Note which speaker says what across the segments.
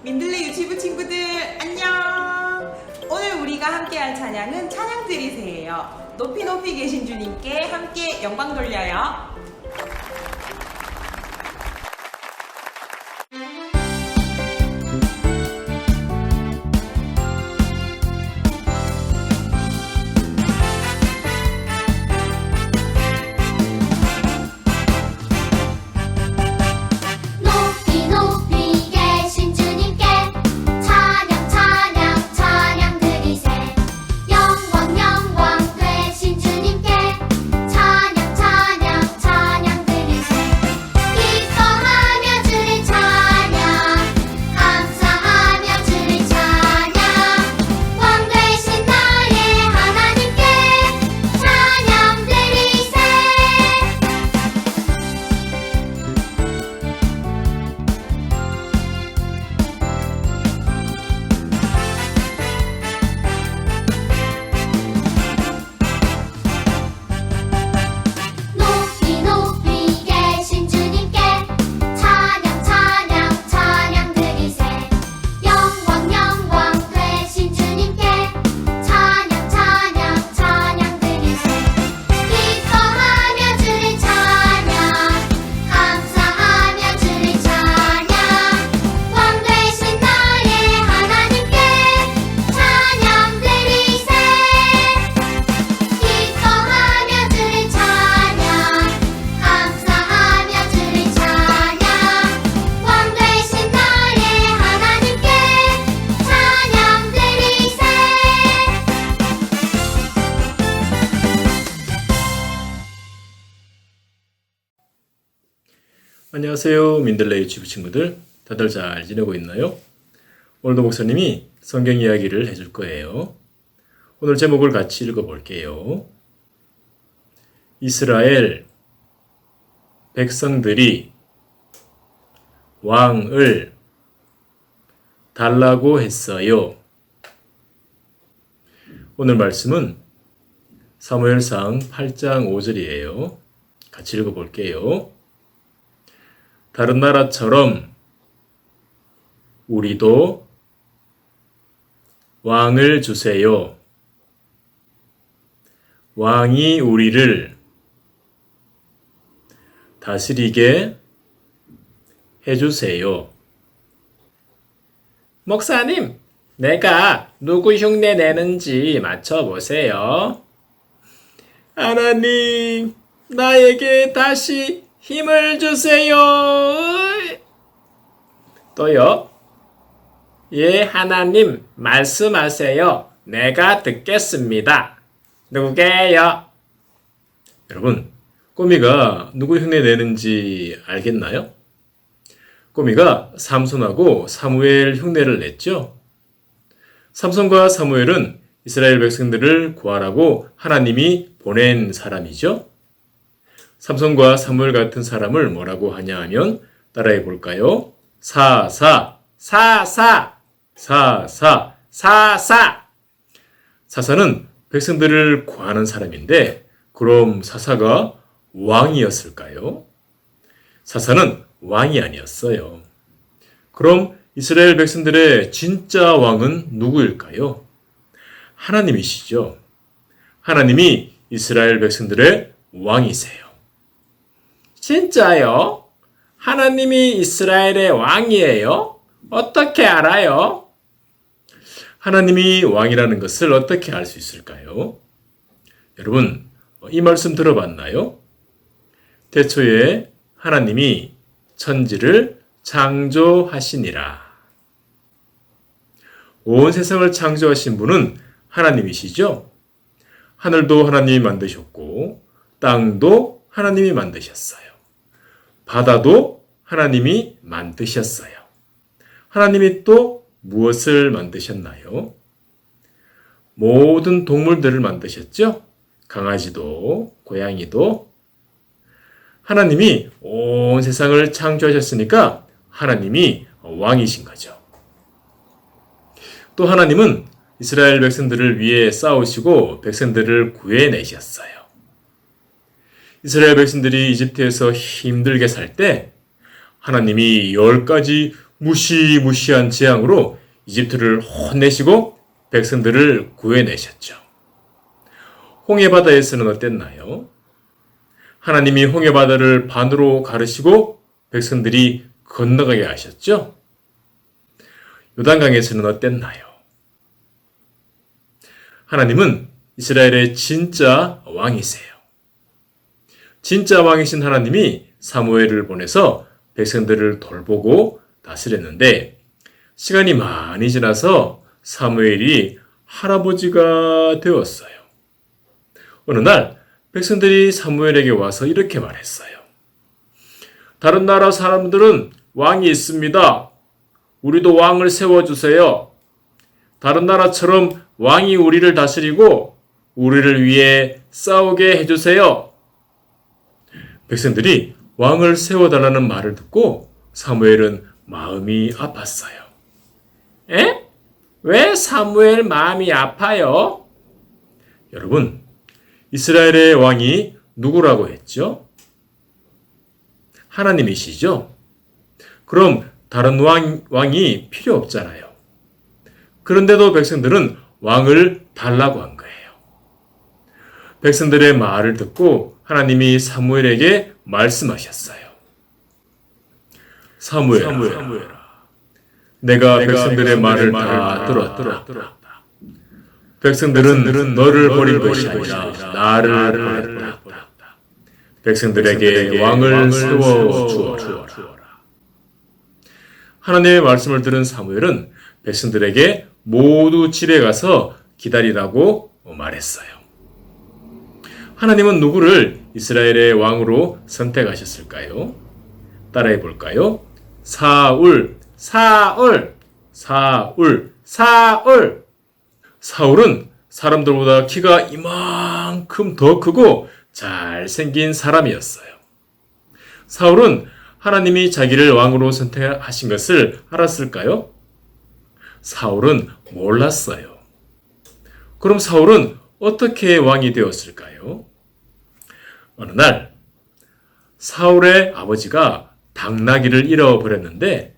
Speaker 1: 민들레 유치부 친구들 안녕. 오늘 우리가 함께할 찬양은 찬양 드리세요. 높이 높이 계신 주님께 함께 영광 돌려요.
Speaker 2: 높이 높이 계신 주님께 찬양 찬양 찬양 드리세. 영광 영광 되신 주님께 찬양 찬양 찬양 드리세. 기뻐하며 주를 찬양 감사하며 주를 찬양. 왕 되신 나의 하나님께 찬양 드리세. 높이 높이 계신 주님께 찬양 찬양 찬양 드리세. 영광 영광 되신 주님께 찬양 찬양 찬양 드리세. 기뻐하며 주를 찬양 감사하며 주를 찬양. 왕 되신 나의 하나님께 찬양 드리세. 기뻐하며 주를 찬양 감사하며 주를 찬양. 왕 되신 나의 하나님께 찬양 드리세.
Speaker 3: 안녕하세요. 민들레 유치부 친구들. 다들 잘 지내고 있나요? 오늘도 목사님이 성경 이야기를 해줄 거예요. 오늘 제목을 같이 읽어볼게요. 이스라엘 백성들이 왕을 달라고 했어요. 오늘 말씀은 사무엘상 8장 5절이에요. 같이 읽어볼게요. 다른 나라처럼 우리도 왕을 주세요. 왕이 우리를 다스리게 해주세요. 목사님, 내가 누구 흉내 내는지 맞춰보세요. 하나님, 나에게 다시 힘을 주세요. 또요. 예, 하나님, 말씀하세요. 내가 듣겠습니다. 누구게요? 여러분, 꼬미가 누구 흉내 내는지 알겠나요? 꼬미가 삼손하고 사무엘 흉내를 냈죠. 삼손과 사무엘은 이스라엘 백성들을 구하라고 하나님이 보낸 사람이죠. 삼손과 사무엘 같은 사람을 뭐라고 하냐 하면 따라해 볼까요? 사사, 사사, 사사, 사사. 사사는 백성들을 구하는 사람인데 그럼 사사가 왕이었을까요? 사사는 왕이 아니었어요. 그럼 이스라엘 백성들의 진짜 왕은 누구일까요? 하나님이시죠. 하나님이 이스라엘 백성들의 왕이세요. 진짜요? 하나님이 이스라엘의 왕이에요? 어떻게 알아요? 하나님이 왕이라는 것을 어떻게 알 수 있을까요? 여러분, 이 말씀 들어봤나요? 태초에 하나님이 천지를 창조하시니라. 온 세상을 창조하신 분은 하나님이시죠? 하늘도 하나님이 만드셨고 땅도 하나님이 만드셨어요. 바다도 하나님이 만드셨어요. 하나님이 또 무엇을 만드셨나요? 모든 동물들을 만드셨죠? 강아지도, 고양이도. 하나님이 온 세상을 창조하셨으니까 하나님이 왕이신 거죠. 또 하나님은 이스라엘 백성들을 위해 싸우시고 백성들을 구해내셨어요. 이스라엘 백성들이 이집트에서 힘들게 살 때 하나님이 10가지 무시무시한 재앙으로 이집트를 혼내시고 백성들을 구해내셨죠. 홍해바다에서는 어땠나요? 하나님이 홍해바다를 반으로 가르시고 백성들이 건너가게 하셨죠. 요단강에서는 어땠나요? 하나님은 이스라엘의 진짜 왕이세요. 진짜 왕이신 하나님이 사무엘을 보내서 백성들을 돌보고 다스렸는데 시간이 많이 지나서 사무엘이 할아버지가 되었어요. 어느 날 백성들이 사무엘에게 와서 이렇게 말했어요. 다른 나라 사람들은 왕이 있습니다. 우리도 왕을 세워주세요. 다른 나라처럼 왕이 우리를 다스리고 우리를 위해 싸우게 해주세요. 백성들이 왕을 세워달라는 말을 듣고 사무엘은 마음이 아팠어요. 에? 왜 사무엘 마음이 아파요? 여러분, 이스라엘의 왕이 누구라고 했죠? 하나님이시죠? 그럼 다른 왕이 필요 없잖아요. 그런데도 백성들은 왕을 달라고 한 거예요. 백성들의 말을 듣고 하나님이 사무엘에게 말씀하셨어요. 사무엘아, 내가 백성들의 말을 다 들었다. 백성들은 너를 버린 것이 아니라 나를 버렸다. 백성들에게 왕을 세워 주어라. 하나님의 말씀을 들은 사무엘은 백성들에게 모두 집에 가서 기다리라고 말했어요. 하나님은 누구를 이스라엘의 왕으로 선택하셨을까요? 따라해 볼까요? 사울. 사울은 사람들보다 키가 이만큼 더 크고 잘생긴 사람이었어요. 사울은 하나님이 자기를 왕으로 선택하신 것을 알았을까요? 사울은 몰랐어요. 그럼 사울은 어떻게 왕이 되었을까요? 어느 날 사울의 아버지가 당나귀를 잃어버렸는데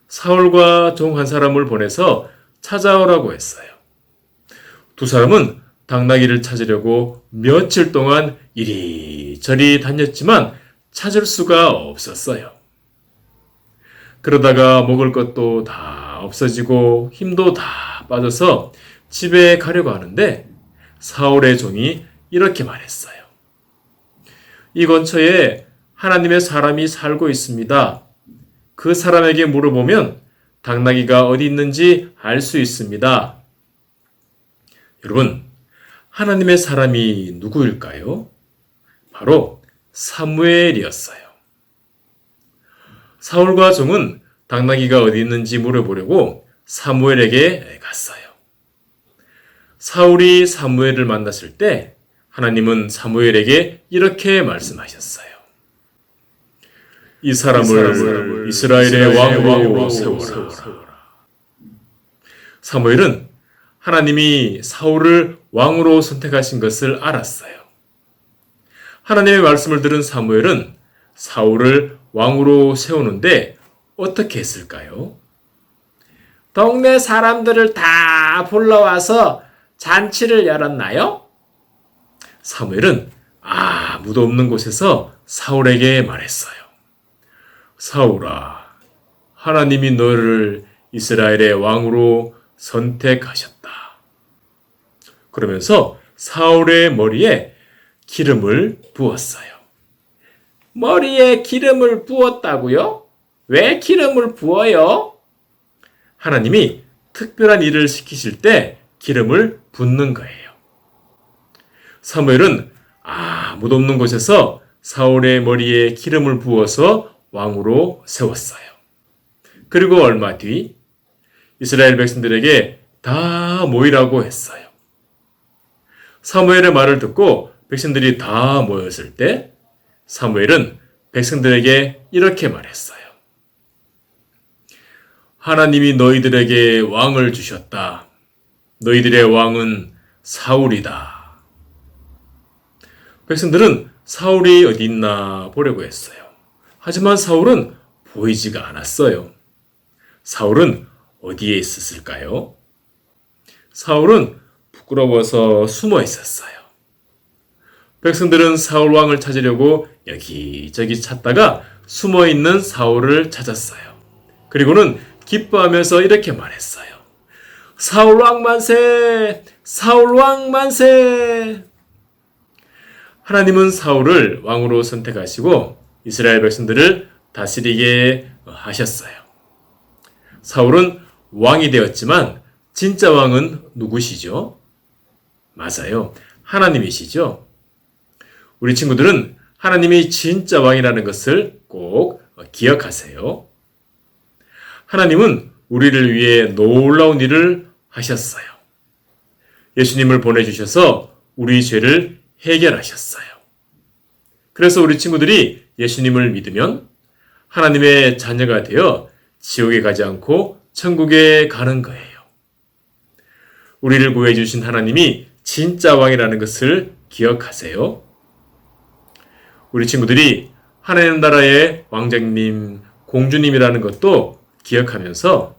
Speaker 3: 사울과 종 한 사람을 보내서 찾아오라고 했어요. 두 사람은 당나귀를 찾으려고 며칠 동안 이리저리 다녔지만 찾을 수가 없었어요. 그러다가 먹을 것도 다 없어지고 힘도 다 빠져서 집에 가려고 하는데 사울의 종이 이렇게 말했어요. 이 근처에 하나님의 사람이 살고 있습니다. 그 사람에게 물어보면 당나귀가 어디 있는지 알 수 있습니다. 여러분, 하나님의 사람이 누구일까요? 바로 사무엘이었어요. 사울과 종은 당나귀가 어디 있는지 물어보려고 사무엘에게 갔어요. 사울이 사무엘을 만났을 때 하나님은 사무엘에게 이렇게 말씀하셨어요. 이 사람을 이스라엘의 왕으로 세워라. 사무엘은 하나님이 사울을 왕으로 선택하신 것을 알았어요. 하나님의 말씀을 들은 사무엘은 사울을 왕으로 세우는데 어떻게 했을까요? 동네 사람들을 다 불러와서 잔치를 열었나요? 사무엘은 아무도 없는 곳에서 사울에게 말했어요. 사울아, 하나님이 너를 이스라엘의 왕으로 선택하셨다. 그러면서 사울의 머리에 기름을 부었어요. 머리에 기름을 부었다고요? 왜 기름을 부어요? 하나님이 특별한 일을 시키실 때 기름을 붓는 거예요. 사무엘은 아무도 없는 곳에서 사울의 머리에 기름을 부어서 왕으로 세웠어요. 그리고 얼마 뒤 이스라엘 백성들에게 다 모이라고 했어요. 사무엘의 말을 듣고 백성들이 다 모였을 때 사무엘은 백성들에게 이렇게 말했어요. 하나님이 너희들에게 왕을 주셨다. 너희들의 왕은 사울이다. 백성들은 사울이 어디 있나 보려고 했어요. 하지만 사울은 보이지가 않았어요. 사울은 어디에 있었을까요? 사울은 부끄러워서 숨어 있었어요. 백성들은 사울 왕을 찾으려고 여기저기 찾다가 숨어 있는 사울을 찾았어요. 그리고는 기뻐하면서 이렇게 말했어요. 사울 왕 만세! 사울 왕 만세! 하나님은 사울을 왕으로 선택하시고 이스라엘 백성들을 다스리게 하셨어요. 사울은 왕이 되었지만 진짜 왕은 누구시죠? 맞아요. 하나님이시죠. 우리 친구들은 하나님이 진짜 왕이라는 것을 꼭 기억하세요. 하나님은 우리를 위해 놀라운 일을 하셨어요. 예수님을 보내주셔서 우리 죄를 해결하셨어요. 그래서 우리 친구들이 예수님을 믿으면 하나님의 자녀가 되어 지옥에 가지 않고 천국에 가는 거예요. 우리를 구해주신 하나님이 진짜 왕이라는 것을 기억하세요. 우리 친구들이 하나님 나라의 왕자님, 공주님이라는 것도 기억하면서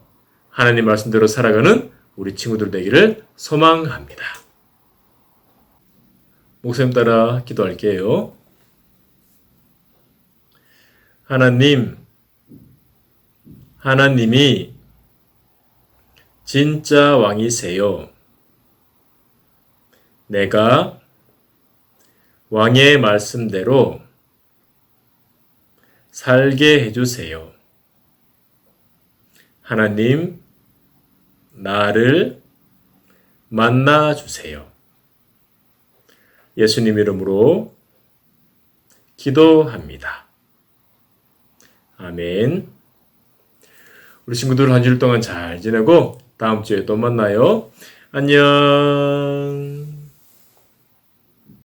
Speaker 3: 하나님 말씀대로 살아가는 우리 친구들 되기를 소망합니다. 목사님 따라 기도할게요. 하나님이 진짜 왕이세요. 내가 왕의 말씀대로 살게 해주세요. 하나님, 나를 만나주세요. 예수님 이름으로 기도합니다. 아멘. 우리 친구들 한 주일 동안 잘 지내고 다음 주에 또 만나요. 안녕.